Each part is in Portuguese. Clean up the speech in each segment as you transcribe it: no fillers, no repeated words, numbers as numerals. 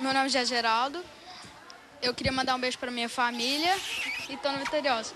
Meu nome é Geraldo. Eu queria mandar um beijo para minha família e tô no Vitoriosa.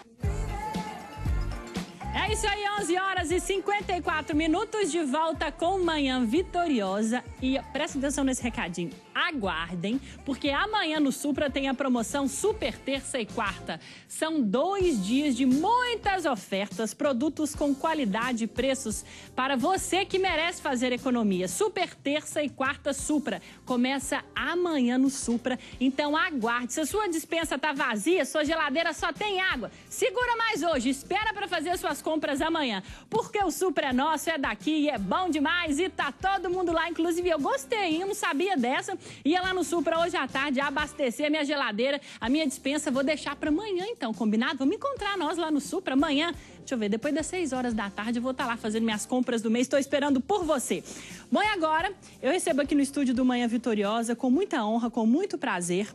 É isso aí, 11h54, de volta com Manhã Vitoriosa. E presta atenção nesse recadinho. Aguardem, porque amanhã no Supra tem a promoção Super Terça e Quarta. São 2 dias de muitas ofertas, produtos com qualidade e preços para você que merece fazer economia. Super Terça e Quarta Supra. Começa amanhã no Supra, então aguarde. Se a sua despensa está vazia, sua geladeira só tem água, segura mais hoje, espera para fazer suas compras amanhã. Porque o Supra é nosso, é daqui e é bom demais e tá todo mundo lá. Inclusive eu gostei, eu não sabia dessa. Ia lá no Supra hoje à tarde abastecer a minha geladeira, a minha despensa. Vou deixar para amanhã então, combinado? Vamos encontrar nós lá no Supra amanhã. Deixa eu ver, depois das 6 horas da tarde eu vou estar lá fazendo minhas compras do mês. Estou esperando por você. Bom, e agora eu recebo aqui no estúdio do Manhã Vitoriosa, com muita honra, com muito prazer,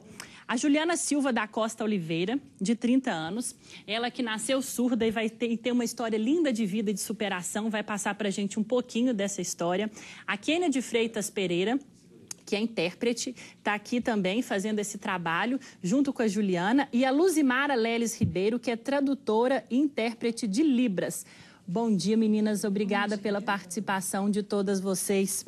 a Juliana Silva da Costa Oliveira, de 30 anos. Ela que nasceu surda e vai ter uma história linda de vida e de superação. Vai passar para a gente um pouquinho dessa história. A Kênia de Freitas Pereira, que é intérprete, está aqui também fazendo esse trabalho junto com a Juliana. E a Luzimara Leles Ribeiro, que é tradutora e intérprete de Libras. Bom dia, meninas. Obrigada pela participação de todas vocês.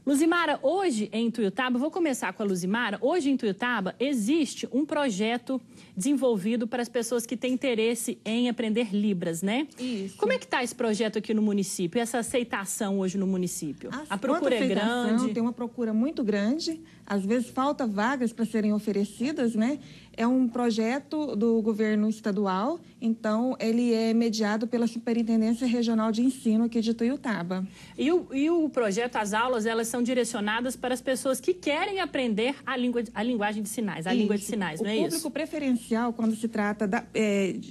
Luzimara, hoje em Tuiutaba, vou começar com a Luzimara. Hoje em Tuiutaba existe um projeto desenvolvido para as pessoas que têm interesse em aprender Libras, né? Isso. Como é que está esse projeto aqui no município, essa aceitação hoje no município? A procura é grande? Tem uma procura muito grande, às vezes falta vagas para serem oferecidas, né? É um projeto do governo estadual, então ele é mediado pela Superintendência Regional de Ensino aqui de Tuiutaba. E o projeto, as aulas, elas são direcionadas para as pessoas que querem aprender a linguagem de sinais, a língua de sinais, não é isso? O público preferencial, quando se trata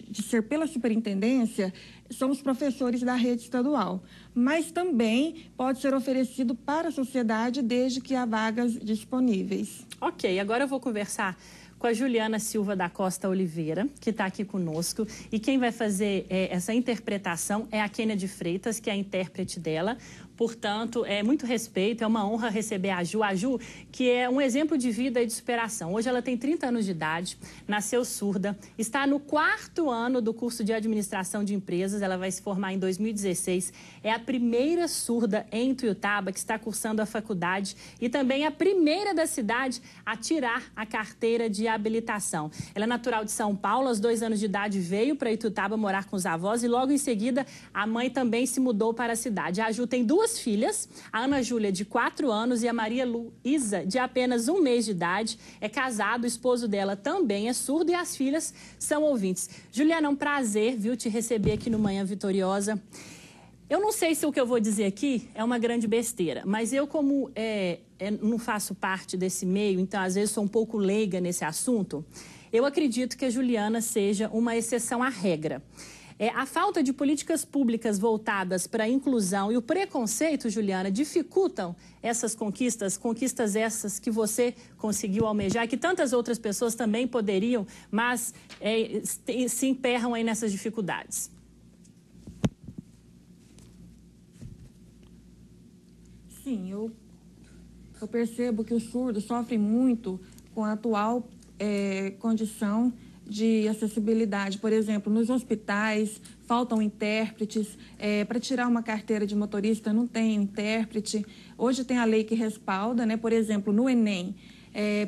de ser pela superintendência, são os professores da rede estadual. Mas também pode ser oferecido para a sociedade desde que há vagas disponíveis. Ok, agora eu vou conversar com a Juliana Silva da Costa Oliveira, que está aqui conosco. E quem vai fazer essa interpretação é a Kênia de Freitas, que é a intérprete dela. Portanto, é muito respeito, é uma honra receber a Ju, que é um exemplo de vida e de superação. Hoje ela tem 30 anos de idade, nasceu surda, está no 4º ano do curso de administração de empresas, ela vai se formar em 2016. É a primeira surda em Tuiutaba que está cursando a faculdade e também a primeira da cidade a tirar a carteira de habilitação. Ela é natural de São Paulo, aos 2 anos de idade veio para Tuiutaba morar com os avós e logo em seguida a mãe também se mudou para a cidade. A Ju tem 2 filhas, a Ana Júlia de 4 anos e a Maria Luísa de apenas 1 mês de idade. É casado, o esposo dela também é surdo e as filhas são ouvintes. Juliana, é um prazer, viu, te receber aqui no Manhã Vitoriosa. Eu não sei se o que eu vou dizer aqui é uma grande besteira, mas eu como não faço parte desse meio, então às vezes sou um pouco leiga nesse assunto, eu acredito que a Juliana seja uma exceção à regra. A falta de políticas públicas voltadas para a inclusão e o preconceito, Juliana, dificultam essas conquistas essas que você conseguiu almejar, que tantas outras pessoas também poderiam, mas se emperram aí nessas dificuldades. Sim, eu percebo que os surdos sofrem muito com a atual condição de acessibilidade. Por exemplo, nos hospitais faltam intérpretes, para tirar uma carteira de motorista não tem intérprete. Hoje tem a lei que respalda, né? Por exemplo, no Enem,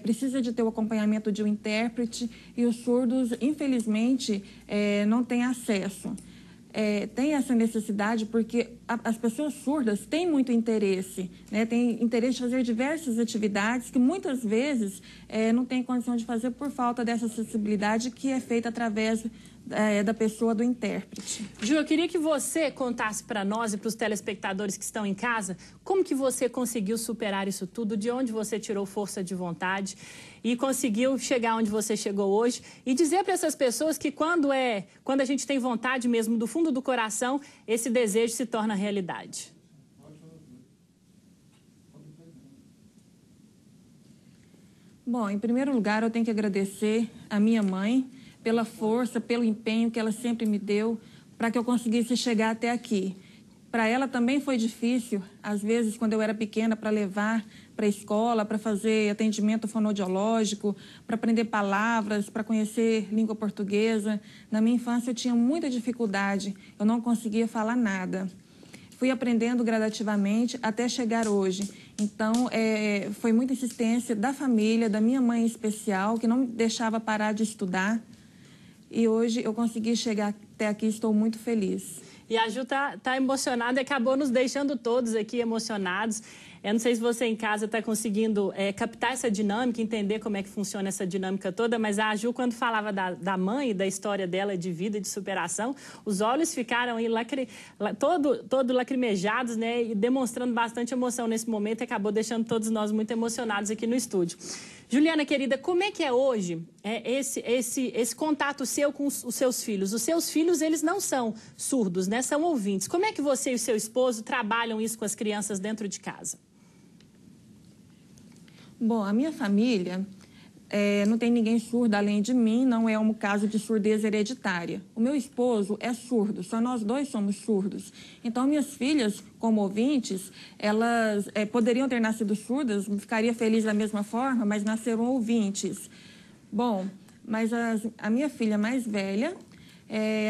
precisa de ter o acompanhamento de um intérprete e os surdos, infelizmente, não têm acesso. Tem essa necessidade porque as pessoas surdas têm muito interesse, né? Têm interesse de fazer diversas atividades que muitas vezes não têm condição de fazer por falta dessa acessibilidade que é feita através da pessoa do intérprete. Ju, eu queria que você contasse para nós e para os telespectadores que estão em casa como que você conseguiu superar isso tudo, de onde você tirou força de vontade e conseguiu chegar onde você chegou hoje e dizer para essas pessoas que quando a gente tem vontade mesmo do fundo do coração, esse desejo se torna realidade. Bom, em primeiro lugar, eu tenho que agradecer a minha mãe pela força, pelo empenho que ela sempre me deu para que eu conseguisse chegar até aqui. Para ela também foi difícil, às vezes, quando eu era pequena, para levar para a escola, para fazer atendimento fonoaudiológico, para aprender palavras, para conhecer língua portuguesa. Na minha infância, eu tinha muita dificuldade, eu não conseguia falar nada. Fui aprendendo gradativamente até chegar hoje. Então, foi muita insistência da família, da minha mãe em especial, que não me deixava parar de estudar. E hoje eu consegui chegar até aqui, estou muito feliz. E a Ju tá emocionada e acabou nos deixando todos aqui emocionados. Eu não sei se você em casa está conseguindo captar essa dinâmica, entender como é que funciona essa dinâmica toda, mas a Ju, quando falava da mãe e da história dela de vida e de superação, os olhos ficaram aí todo lacrimejados, né, e demonstrando bastante emoção nesse momento, e acabou deixando todos nós muito emocionados aqui no estúdio. Juliana, querida, como é que é hoje esse contato seu com os seus filhos? Os seus filhos, eles não são surdos, né? São ouvintes. Como é que você e o seu esposo trabalham isso com as crianças dentro de casa? Bom, a minha família não tem ninguém surdo além de mim, não é um caso de surdez hereditária. O meu esposo é surdo, só nós dois somos surdos. Então, minhas filhas, como ouvintes, elas poderiam ter nascido surdas, ficaria feliz da mesma forma, mas nasceram ouvintes. Bom, mas a minha filha mais velha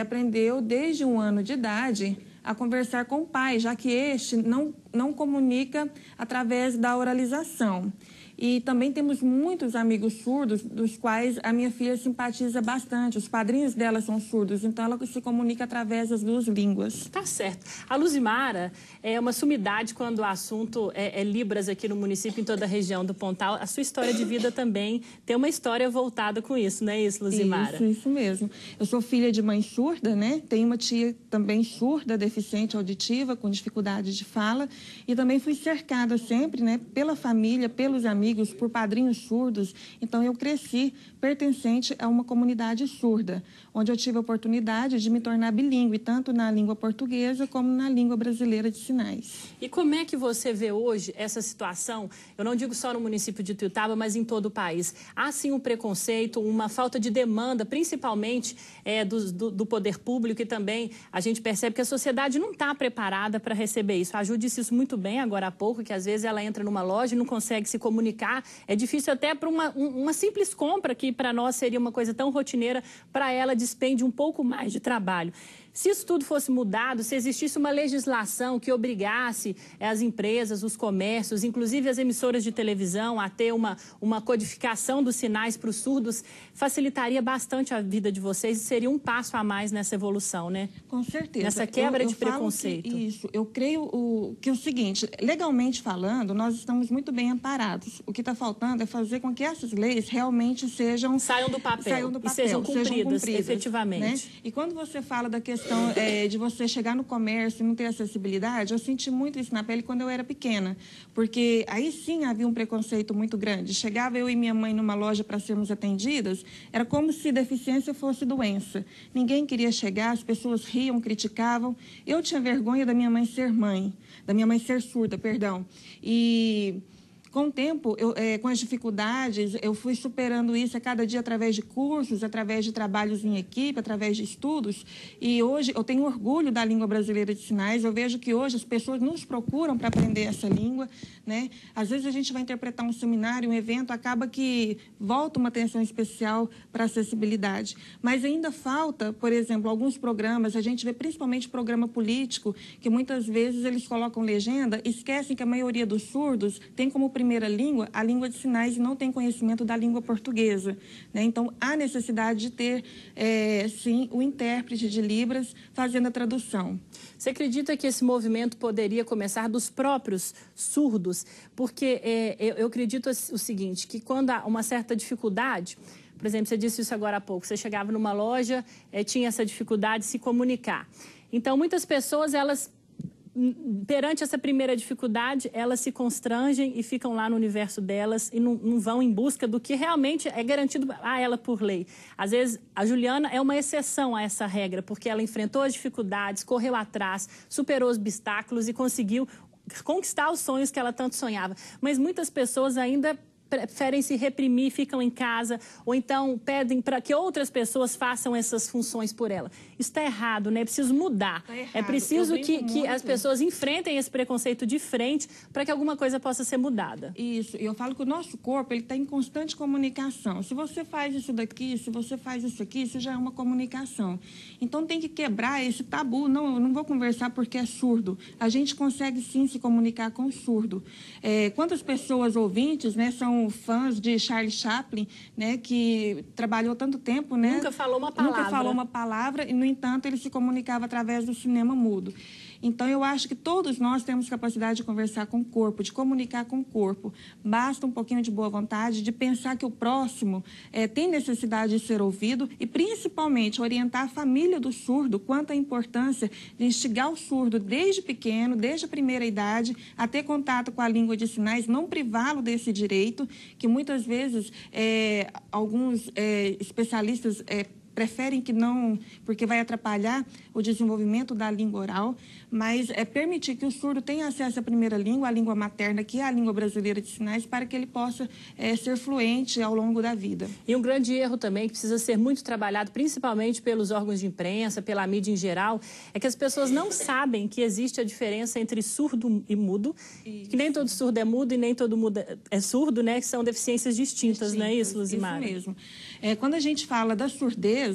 aprendeu desde 1 ano de idade a conversar com o pai, já que este não comunica através da oralização. E também temos muitos amigos surdos, dos quais a minha filha simpatiza bastante. Os padrinhos dela são surdos, então ela se comunica através das 2 línguas. Tá certo. A Luzimara é uma sumidade quando o assunto é Libras aqui no município, em toda a região do Pontal. A sua história de vida também tem uma história voltada com isso, não é isso, Luzimara? Isso mesmo. Eu sou filha de mãe surda, né? Tenho uma tia também surda, deficiente auditiva, com dificuldade de fala. E também fui cercada sempre, né, pela família, pelos amigos, por padrinhos surdos. Então, eu cresci pertencente a uma comunidade surda, onde eu tive a oportunidade de me tornar bilíngue, tanto na língua portuguesa como na língua brasileira de sinais. E como é que você vê hoje essa situação? Eu não digo só no município de Ituiutaba, mas em todo o país. Há, sim, um preconceito, uma falta de demanda, principalmente do poder público, e também a gente percebe que a sociedade não está preparada para receber isso. A Ju disse isso muito bem agora há pouco, que às vezes ela entra numa loja e não consegue se comunicar. É difícil até para uma simples compra, que para nós seria uma coisa tão rotineira, para ela despende um pouco mais de trabalho. Se isso tudo fosse mudado, se existisse uma legislação que obrigasse as empresas, os comércios, inclusive as emissoras de televisão, a ter uma codificação dos sinais para os surdos, facilitaria bastante a vida de vocês e seria um passo a mais nessa evolução, né? Com certeza. Nessa quebra de preconceito. Isso. Eu creio que é o seguinte, legalmente falando, nós estamos muito bem amparados. O que está faltando é fazer com que essas leis realmente saiam do papel e sejam cumpridas efetivamente. Né? E quando você fala da questão de você chegar no comércio e não ter acessibilidade, eu senti muito isso na pele quando eu era pequena, porque aí sim havia um preconceito muito grande. Chegava eu e minha mãe numa loja para sermos atendidas, era como se deficiência fosse doença. Ninguém queria chegar, as pessoas riam, criticavam. Eu tinha vergonha da minha mãe ser surda, perdão. E com o tempo, com as dificuldades, eu fui superando isso a cada dia através de cursos, através de trabalhos em equipe, através de estudos. E hoje eu tenho orgulho da língua brasileira de sinais. Eu vejo que hoje as pessoas nos procuram para aprender essa língua, né? Às vezes a gente vai interpretar um seminário, um evento, acaba que volta uma atenção especial para a acessibilidade. Mas ainda falta, por exemplo, alguns programas, a gente vê principalmente programa político, que muitas vezes eles colocam legenda, esquecem que a maioria dos surdos tem como primeira língua a língua de sinais e não tem conhecimento da língua portuguesa, né? Então, há necessidade de ter, sim, o intérprete de Libras fazendo a tradução. Você acredita que esse movimento poderia começar dos próprios surdos? Porque eu acredito o seguinte, que quando há uma certa dificuldade, por exemplo, você disse isso agora há pouco, você chegava numa loja, tinha essa dificuldade de se comunicar. Então, muitas pessoas, perante essa primeira dificuldade, elas se constrangem e ficam lá no universo delas e não vão em busca do que realmente é garantido a ela por lei. Às vezes, a Juliana é uma exceção a essa regra, porque ela enfrentou as dificuldades, correu atrás, superou os obstáculos e conseguiu conquistar os sonhos que ela tanto sonhava. Mas muitas pessoas ainda preferem se reprimir, ficam em casa, ou então pedem para que outras pessoas façam essas funções por ela. Isso está errado, né? É preciso mudar. Tá errado. É preciso que as pessoas enfrentem esse preconceito de frente para que alguma coisa possa ser mudada. Isso. Eu falo que o nosso corpo ele está em constante comunicação. Se você faz isso daqui, se você faz isso aqui, isso já é uma comunicação. Então tem que quebrar esse tabu. Não, eu não vou conversar porque é surdo. A gente consegue sim se comunicar com o surdo. Quantas pessoas ouvintes, né, são fãs de Charlie Chaplin, né, que trabalhou tanto tempo, né? Nunca falou uma palavra. Nunca falou uma palavra e, no entanto, ele se comunicava através do cinema mudo. Então, eu acho que todos nós temos capacidade de conversar com o corpo, de comunicar com o corpo. Basta um pouquinho de boa vontade, de pensar que o próximo tem necessidade de ser ouvido e, principalmente, orientar a família do surdo quanto à importância de instigar o surdo desde pequeno, desde a primeira idade, a ter contato com a língua de sinais, não privá-lo desse direito, que muitas vezes alguns especialistas preferem que não, porque vai atrapalhar o desenvolvimento da língua oral, mas permitir que o surdo tenha acesso à primeira língua, a língua materna, que é a língua brasileira de sinais, para que ele possa ser fluente ao longo da vida. E um grande erro também, que precisa ser muito trabalhado, principalmente pelos órgãos de imprensa, pela mídia em geral, é que as pessoas não sabem que existe a diferença entre surdo e mudo, que nem todo surdo é mudo e nem todo mudo é surdo, né? Que são deficiências distintas, não é isso, Luzimara? Isso mesmo. Quando a gente fala da surdez,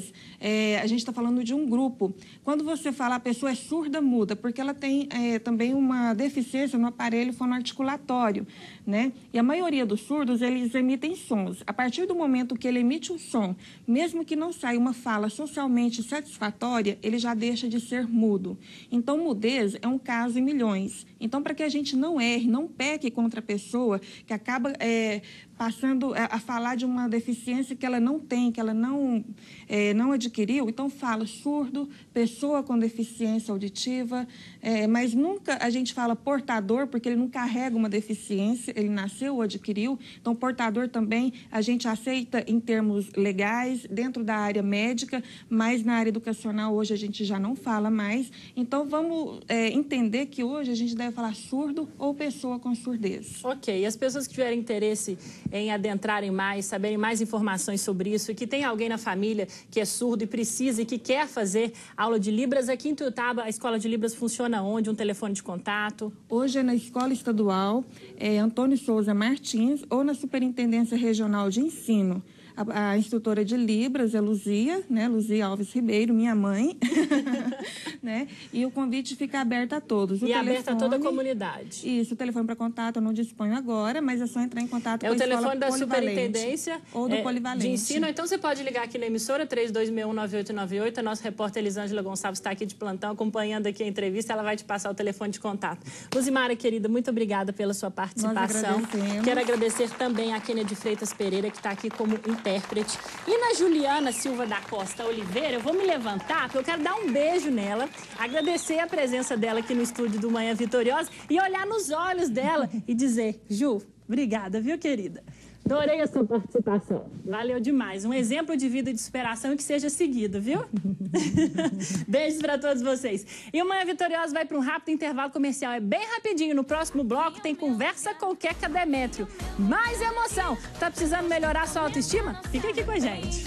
a gente está falando de um grupo. Quando você fala a pessoa é surda muda, porque ela tem também uma deficiência no aparelho fonoarticulatório, né? E a maioria dos surdos, eles emitem sons. A partir do momento que ele emite um som, mesmo que não saia uma fala socialmente satisfatória, ele já deixa de ser mudo. Então, mudez é um caso em milhões. Então, para que a gente não erre, não peque contra a pessoa que acaba passando a falar de uma deficiência que ela não tem, que ela não adquiriu, então fala surdo, pessoa com deficiência auditiva, mas nunca a gente fala portador, porque ele não carrega uma deficiência, ele nasceu ou adquiriu. Então, portador também a gente aceita em termos legais, dentro da área médica, mas na área educacional hoje a gente já não fala mais. Então, vamos entender que hoje a gente deve falar surdo ou pessoa com surdez. Ok, e as pessoas que tiverem interesse em adentrarem mais, saberem mais informações sobre isso, e que tem alguém na família que é surdo e precisa e que quer fazer aula de Libras, aqui em Tuiutaba a Escola de Libras funciona onde? Um telefone de contato? Hoje é na Escola Estadual Antônio Souza Martins ou na Superintendência Regional de Ensino. A instrutora de Libras é Luzia, né? Luzia Alves Ribeiro, minha mãe. Né? E o convite fica aberto a todos. E aberto a toda a comunidade. Isso, o telefone para contato eu não disponho agora, mas é só entrar em contato com a Escola Polivalente. É o telefone da Superintendência ou do Polivalente. De Ensino. Então você pode ligar aqui na emissora 32619898. A nossa repórter Elisângela Gonçalves está aqui de plantão acompanhando aqui a entrevista. Ela vai te passar o telefone de contato. Luzimara, querida, muito obrigada pela sua participação. Nós agradecemos. Quero agradecer também a Kennedy Freitas Pereira, que está aqui como intérprete. E na Juliana Silva da Costa Oliveira, eu vou me levantar, porque eu quero dar um beijo nela, agradecer a presença dela aqui no estúdio do Manhã Vitoriosa e olhar nos olhos dela e dizer: Ju, obrigada, viu, querida? Adorei a sua participação. Valeu demais. Um exemplo de vida e de superação e que seja seguido, viu? Beijos para todos vocês. E o Manhã Vitoriosa vai para um rápido intervalo comercial. É bem rapidinho. No próximo bloco tem Conversa com Queca Demétrio. Mais emoção. Tá precisando melhorar sua autoestima? Fica aqui com a gente.